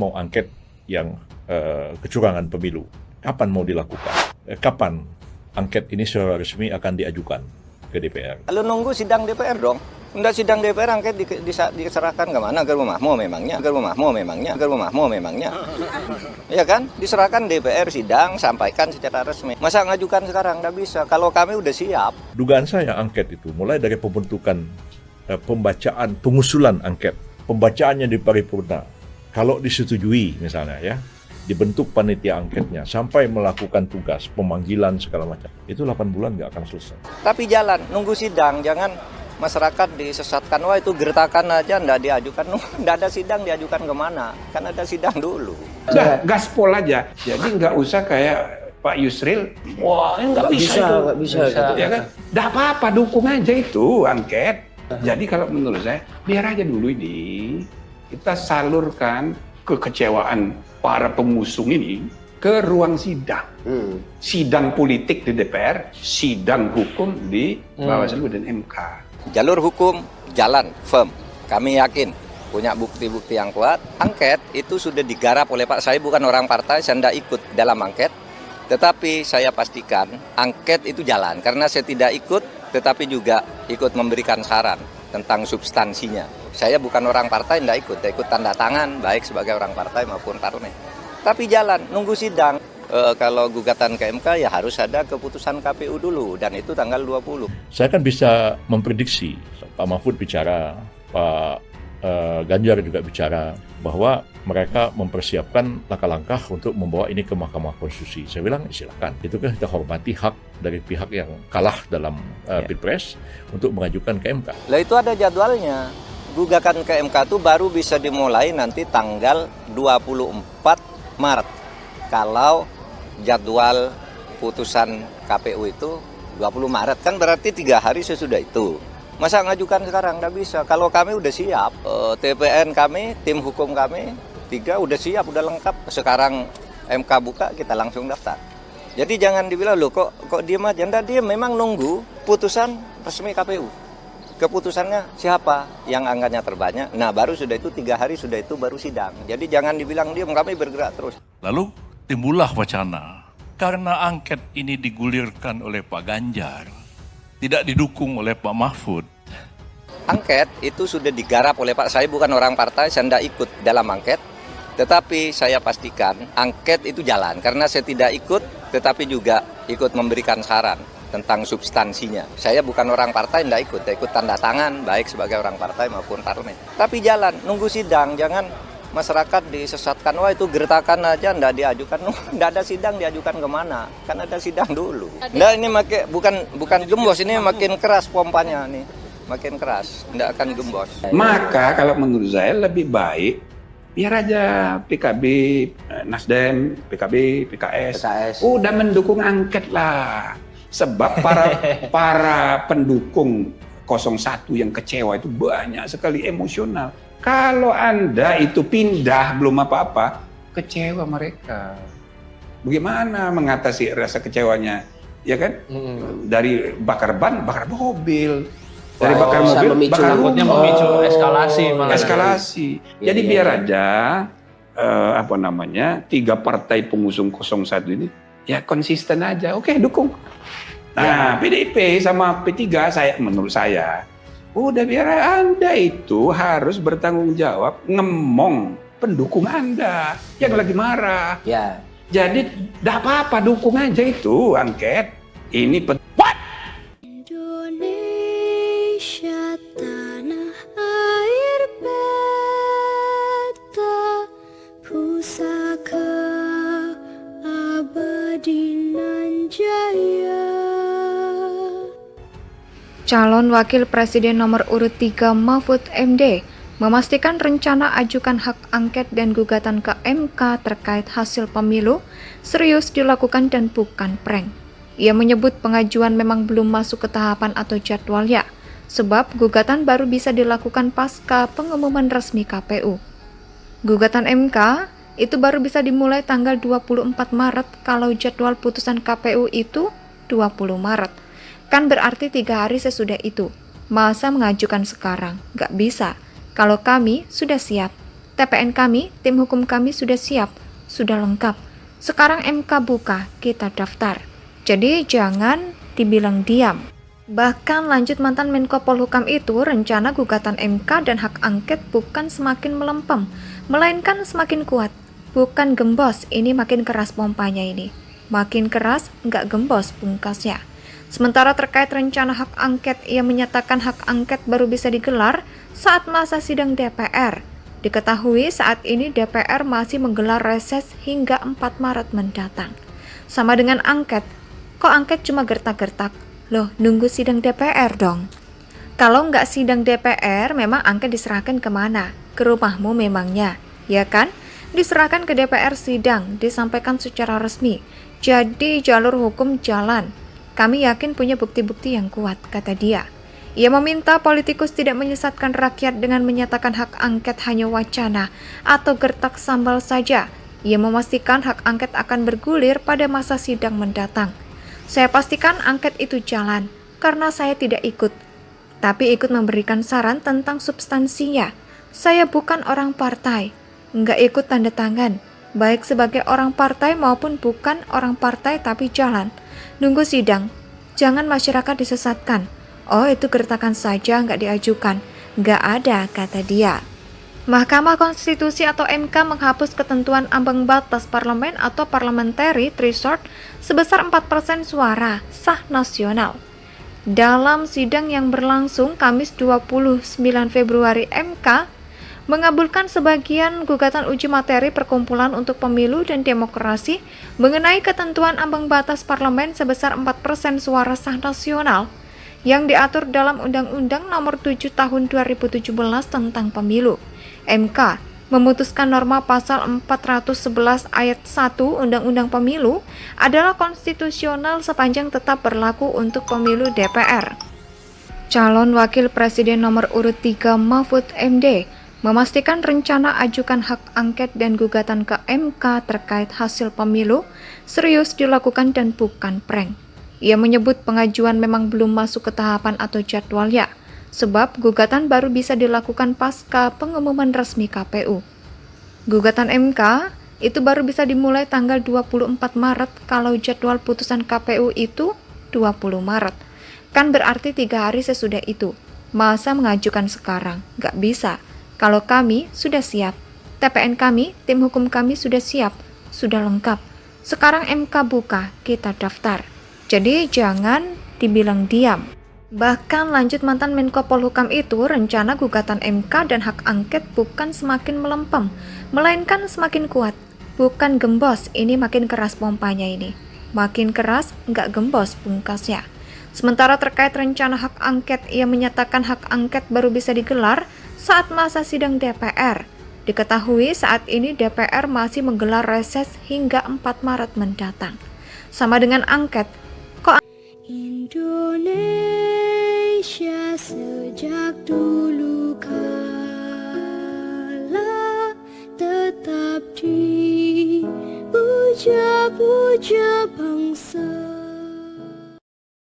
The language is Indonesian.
mau angket yang kecurangan pemilu. Kapan mau dilakukan? Kapan angket ini secara resmi akan diajukan ke DPR? Kalau nunggu sidang DPR dong. Enggak sidang DPR angket diserahkan ke mana? Ke rumahmu memangnya? Ke rumahmu memangnya? Ke rumahmu memangnya? Ya kan? Diserahkan DPR sidang, sampaikan secara resmi. Masa ngajukan sekarang? Nggak bisa. Kalau kami udah siap. Dugaan saya angket itu mulai dari pembentukan pembacaan, pengusulan angket, pembacaannya di paripurna. Kalau disetujui misalnya ya, dibentuk panitia angketnya sampai melakukan tugas, pemanggilan segala macam. Itu 8 bulan nggak akan selesai. Tapi jalan, nunggu sidang, jangan masyarakat disesatkan, wah itu gertakan aja, nggak diajukan, nggak ada sidang diajukan kemana, kan ada sidang dulu. Udah, gaspol aja, jadi nggak usah kayak Pak Yusril, wah nggak bisa, nggak bisa, gitu. ya kan? Nggak apa-apa, dukung aja itu angket. Jadi kalau menurut saya, biar aja dulu ini, kita salurkan kekecewaan para pengusung ini ke ruang sidang. Sidang politik di DPR, sidang hukum di Bawaslu dan MK. Jalur hukum jalan firm. Kami yakin punya bukti-bukti yang kuat. Angket itu sudah digarap oleh Pak. Saya bukan orang partai, saya tidak ikut dalam angket. Tetapi saya pastikan angket itu jalan. Karena saya tidak ikut, tetapi juga ikut memberikan saran tentang substansinya. Saya bukan orang partai, tidak ikut tanda tangan, baik sebagai orang partai maupun parlemen. Tapi jalan, nunggu sidang. Kalau gugatan ke MK ya harus ada keputusan KPU dulu, dan itu tanggal 20. Saya kan bisa memprediksi, Pak Mahfud bicara, Pak Ganjar juga bicara, bahwa mereka mempersiapkan langkah-langkah untuk membawa ini ke Mahkamah Konstitusi. Saya bilang silakan, itu kan kita hormati hak dari pihak yang kalah dalam Pilpres untuk mengajukan ke MK. Lah itu ada jadwalnya. Gugatan ke MK itu baru bisa dimulai nanti tanggal 24 Maret. Kalau jadwal putusan KPU itu 20 Maret, kan berarti 3 hari sesudah itu. Masa ngajukan sekarang? Nggak bisa. Kalau kami udah siap, TPN kami, tim hukum kami, 3 udah siap, udah lengkap. Sekarang MK buka, kita langsung daftar. Jadi jangan dibilang, loh kok diem aja. Nggak diem, memang nunggu putusan resmi KPU. Keputusannya siapa yang angkanya terbanyak. Nah baru sudah itu 3 hari sudah itu baru sidang. Jadi jangan dibilang diem, kami bergerak terus. Lalu timbullah wacana, karena angket ini digulirkan oleh Pak Ganjar, tidak didukung oleh Pak Mahfud. Angket itu sudah digarap oleh Pak. Saya bukan orang partai, saya tidak ikut dalam angket. Tetapi saya pastikan angket itu jalan. Karena saya tidak ikut, tetapi juga ikut memberikan saran tentang substansinya. Saya bukan orang partai, tidak ikut tanda tangan, baik sebagai orang partai maupun parlemen. Tapi jalan, nunggu sidang, jangan masyarakat disesatkan, wah itu gertakan aja, nggak diajukan, nggak ada sidang diajukan kemana, kan ada sidang dulu. Nggak, ini bukan gembos, ini makin keras pompanya nih, makin keras, nggak akan gembos. Maka kalau menurut saya lebih baik biar aja PKB, Nasdem, PKB, PKS udah mendukung angket lah. Sebab para pendukung 01 yang kecewa itu banyak sekali emosional. Kalau Anda itu pindah belum apa-apa, kecewa mereka. Bagaimana mengatasi rasa kecewanya? Ya kan? Dari bakar ban, bakar mobil. Dari bakar mobil, bakar takutnya rumah. memicu eskalasi malah. Eskalasi. Jadi biar aja 3 partai pengusung 01 ini ya konsisten aja. Oke, dukung. Nah, PDIP sama P3 menurut saya udah biar Anda itu harus bertanggung jawab ngemong pendukung Anda yang lagi marah. Ya. Jadi enggak apa-apa, dukung aja itu angket. Ini Indonesia tanah air beta pusaka abadi nan jaya. Calon Wakil Presiden nomor urut 3 Mahfud MD memastikan rencana ajukan hak angket dan gugatan ke MK terkait hasil pemilu serius dilakukan dan bukan prank. Ia menyebut pengajuan memang belum masuk ke tahapan atau jadwalnya, sebab gugatan baru bisa dilakukan pasca pengumuman resmi KPU. Gugatan MK itu baru bisa dimulai tanggal 24 Maret kalau jadwal putusan KPU itu 20 Maret. Kan berarti 3 hari sesudah itu. Masa mengajukan sekarang? Gak bisa. Kalau kami sudah siap. TPN kami, tim hukum kami sudah siap, sudah lengkap. Sekarang MK buka, kita daftar. Jadi jangan dibilang diam. Bahkan lanjut mantan Menko Polhukam itu, rencana gugatan MK dan hak angket bukan semakin melempem, melainkan semakin kuat. Bukan gembos, ini makin keras pompanya ini. Makin keras, nggak gembos pungkasnya. Sementara terkait rencana hak angket, ia menyatakan hak angket baru bisa digelar saat masa sidang DPR. Diketahui saat ini DPR masih menggelar reses hingga 4 Maret mendatang. Sama dengan angket, kok angket cuma gertak-gertak? Loh, nunggu sidang DPR dong. Kalau nggak sidang DPR, memang angket diserahkan kemana? Ke rumahmu memangnya, ya kan? Diserahkan ke DPR sidang, disampaikan secara resmi. Jadi jalur hukum jalan. Kami yakin punya bukti-bukti yang kuat, kata dia. Ia meminta politikus tidak menyesatkan rakyat dengan menyatakan hak angket hanya wacana atau gertak sambal saja. Ia memastikan hak angket akan bergulir pada masa sidang mendatang. Saya pastikan angket itu jalan, karena saya tidak ikut, tapi ikut memberikan saran tentang substansinya. Saya bukan orang partai, nggak ikut tanda tangan, baik sebagai orang partai maupun bukan orang partai tapi jalan. Nunggu sidang, jangan masyarakat disesatkan. Oh, itu gertakan saja, nggak diajukan. Nggak ada, kata dia. Mahkamah Konstitusi atau MK menghapus ketentuan ambang batas parlemen atau parliamentary threshold sebesar 4% suara sah nasional. Dalam sidang yang berlangsung Kamis 29 Februari, MK mengabulkan sebagian gugatan uji materi Perkumpulan untuk Pemilu dan Demokrasi mengenai ketentuan ambang batas parlemen sebesar 4% suara sah nasional yang diatur dalam Undang-Undang Nomor 7 Tahun 2017 tentang Pemilu. MK memutuskan norma pasal 411 ayat 1 Undang-Undang Pemilu adalah konstitusional sepanjang tetap berlaku untuk pemilu DPR. Calon Wakil Presiden nomor urut 3 Mahfud MD memastikan rencana ajukan hak angket dan gugatan ke MK terkait hasil pemilu serius dilakukan dan bukan prank. Ia menyebut pengajuan memang belum masuk ke tahapan atau jadwalnya, sebab gugatan baru bisa dilakukan pasca pengumuman resmi KPU. Gugatan MK itu baru bisa dimulai tanggal 24 Maret kalau jadwal putusan KPU itu 20 Maret. Kan berarti 3 hari sesudah itu. Masa mengajukan sekarang? Nggak bisa. Kalau kami sudah siap. TPN kami, tim hukum kami sudah siap, sudah lengkap. Sekarang MK buka, kita daftar. Jadi jangan dibilang diam. Bahkan lanjut mantan Menko Polhukam itu, rencana gugatan MK dan hak angket bukan semakin melempem, melainkan semakin kuat. Bukan gembos, ini makin keras pompanya ini. Makin keras, nggak gembos pungkasnya. Sementara terkait rencana hak angket, ia menyatakan hak angket baru bisa digelar saat masa sidang DPR. Diketahui saat ini DPR masih menggelar reses hingga 4 Maret mendatang. Sama dengan angket, Indonesia sejak dulu kala tetap dipuja-puja bangsa